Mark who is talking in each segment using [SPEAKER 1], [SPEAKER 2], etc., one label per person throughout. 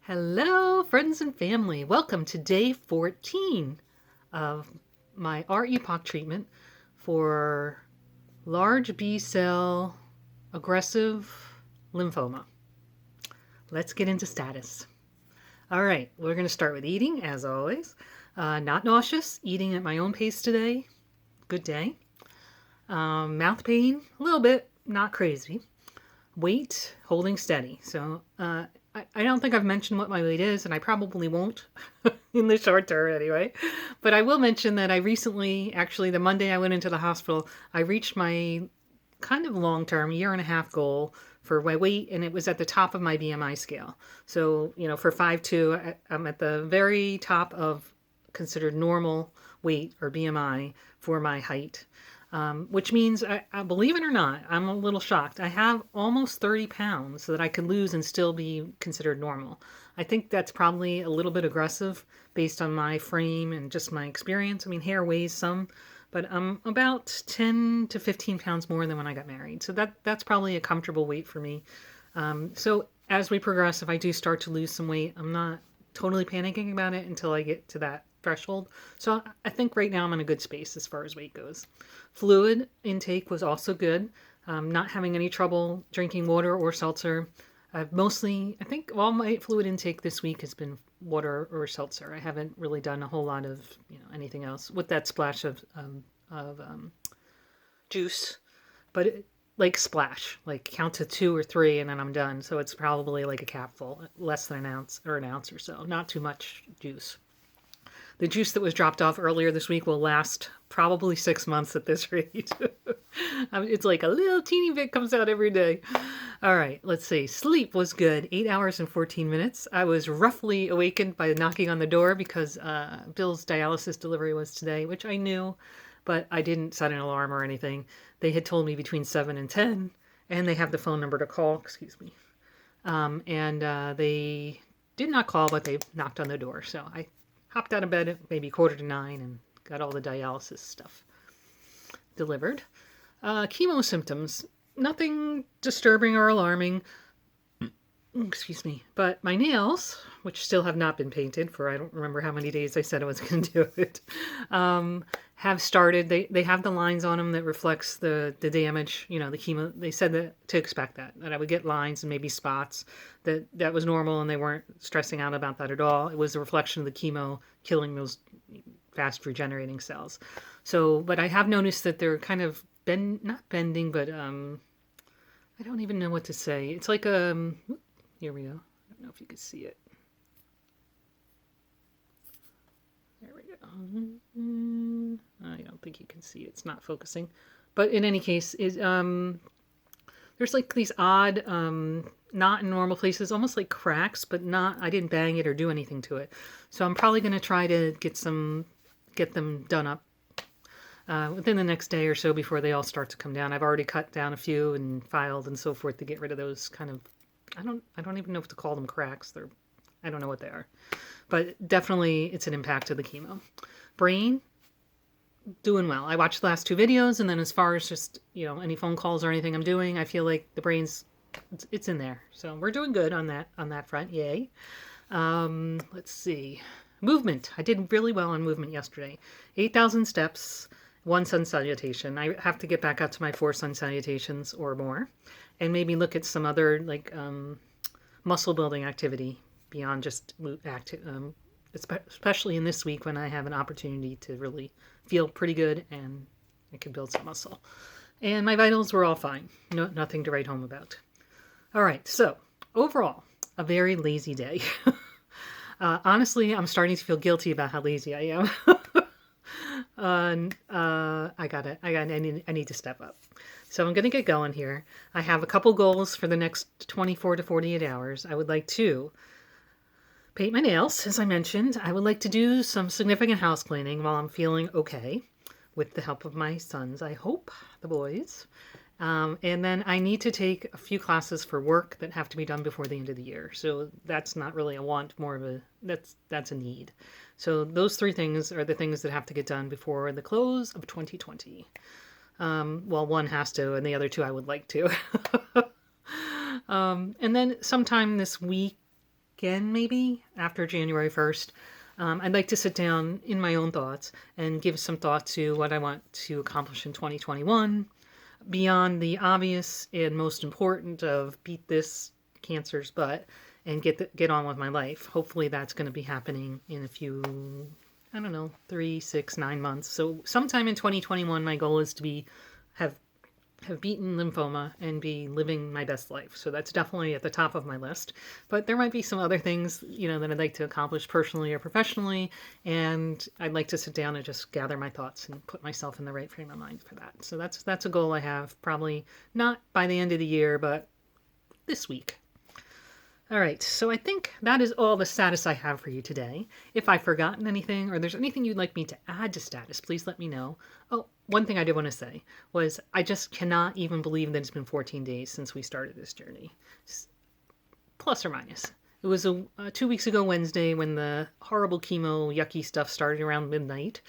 [SPEAKER 1] Hello, friends and family. Welcome to day 14 of my R-EPOCH treatment for large B cell aggressive lymphoma. Let's get into status. All right, we're going to start with eating, as always. Not nauseous, eating at my own pace today. Good day. Mouth pain, a little bit, not crazy. Weight, holding steady. So I don't think I've mentioned what my weight is, and I probably won't in the short term anyway. But I will mention that I recently, actually the Monday I went into the hospital, I reached my kind of long-term year and a half goal for my weight, and it was at the top of my BMI scale. So, for 5'2", I'm at the very top of considered normal weight or BMI for my height. Which means, I believe it or not, I'm a little shocked. I have almost 30 pounds that I could lose and still be considered normal. I think that's probably a little bit aggressive based on my frame and just my experience. I mean, hair weighs some, but I'm about 10 to 15 pounds more than when I got married. So that's probably a comfortable weight for me. So as we progress, if I do start to lose some weight, I'm not totally panicking about it until I get to that threshold. So I think right now I'm in a good space as far as weight goes. Fluid intake was also good. Not having any trouble drinking water or seltzer. I think all my fluid intake this week has been water or seltzer. I haven't really done a whole lot of anything else with that splash of juice, but like splash, like count to 2 or 3 and then I'm done. So it's probably like a capful, less than an ounce or so. Not too much juice. The juice that was dropped off earlier this week will last probably 6 months at this rate. It's like a little teeny bit comes out every day. All right, let's see. Sleep was good, 8 hours and 14 minutes. I was roughly awakened by knocking on the door because Bill's dialysis delivery was today, which I knew, but I didn't set an alarm or anything. They had told me between 7 and 10, and they have the phone number to call, excuse me. They did not call, but they knocked on the door. So I hopped out of bed at maybe 8:45 and got all the dialysis stuff delivered. Chemo symptoms, nothing disturbing or alarming. Excuse me. But my nails, which still have not been painted for I don't remember how many days I said I was going to do it, have started. They have the lines on them that reflects the damage, the chemo. They said that to expect that I would get lines and maybe spots. That was normal, and they weren't stressing out about that at all. It was a reflection of the chemo killing those fast regenerating cells. So, but I have noticed that they're kind of not bending, but I don't even know what to say. It's like here we go. I don't know if you can see it. There we go. I don't think you can see it. It's not focusing. But in any case, there's like these odd, not in normal places, almost like cracks, but not, I didn't bang it or do anything to it. So I'm probably going to try to get them done up within the next day or so before they all start to come down. I've already cut down a few and filed and so forth to get rid of those kind of, I don't even know if to call them cracks. I don't know what they are. But definitely it's an impact of the chemo. Brain, doing well. I watched the last 2 videos, and then as far as just, any phone calls or anything I'm doing, I feel like the brain's, it's in there. So we're doing good on that front. Yay. Let's see. Movement. I did really well on movement yesterday. 8,000 steps, 1 sun salutation. I have to get back up to my 4 sun salutations or more, and maybe look at some other muscle building activity beyond just especially in this week when I have an opportunity to really feel pretty good and I can build some muscle. And my vitals were all fine. Nothing to write home about. All right, so overall, a very lazy day. Honestly, I'm starting to feel guilty about how lazy I am. I need to step up. So I'm going to get going here. I have a couple goals for the next 24 to 48 hours. I would like to paint my nails, as I mentioned. I would like to do some significant house cleaning while I'm feeling okay, with the help of my sons, I hope, the boys. And then I need to take a few classes for work that have to be done before the end of the year. So that's not really a want, more of that's a need. So those 3 things are the things that have to get done before the close of 2020. Well, one has to, and the other 2 I would like to. And then sometime this week, again, maybe after January 1st. I'd like to sit down in my own thoughts and give some thought to what I want to accomplish in 2021, beyond the obvious and most important of beat this cancer's butt and get on with my life. Hopefully that's going to be happening in a few, I don't know, 3, 6, 9 months. So sometime in 2021, my goal is to have have beaten lymphoma and be living my best life. So that's definitely at the top of my list. But there might be some other things, that I'd like to accomplish personally or professionally. And I'd like to sit down and just gather my thoughts and put myself in the right frame of mind for that. So that's a goal I have, probably not by the end of the year, but this week. All right, so I think that is all the status I have for you today. If I've forgotten anything or there's anything you'd like me to add to status, please let me know. Oh, one thing I did want to say was I just cannot even believe that it's been 14 days since we started this journey. Plus or minus. It was 2 weeks ago Wednesday when the horrible chemo yucky stuff started around midnight.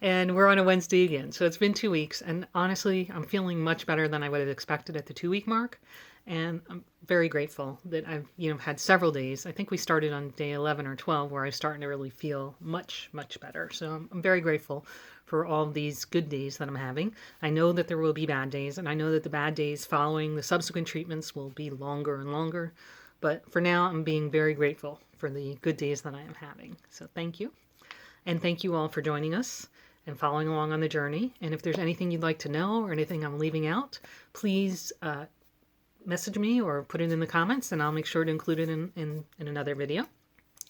[SPEAKER 1] And we're on a Wednesday again. So it's been 2 weeks. And honestly, I'm feeling much better than I would have expected at the 2-week mark. And I'm very grateful that I've, had several days. I think we started on day 11 or 12 where I was starting to really feel much, much better. So I'm very grateful for all these good days that I'm having. I know that there will be bad days, and I know that the bad days following the subsequent treatments will be longer and longer. But for now, I'm being very grateful for the good days that I am having. So thank you. And thank you all for joining us and following along on the journey. And if there's anything you'd like to know or anything I'm leaving out, please message me or put it in the comments, and I'll make sure to include it in another video.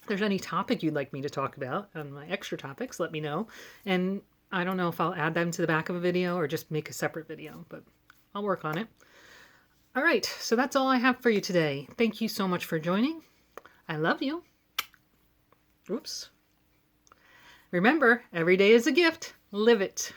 [SPEAKER 1] If there's any topic you'd like me to talk about on my extra topics, let me know. And I don't know if I'll add them to the back of a video or just make a separate video, but I'll work on it. All right, so that's all I have for you today. Thank you so much for joining. I love you. Oops. Remember, every day is a gift. Live it.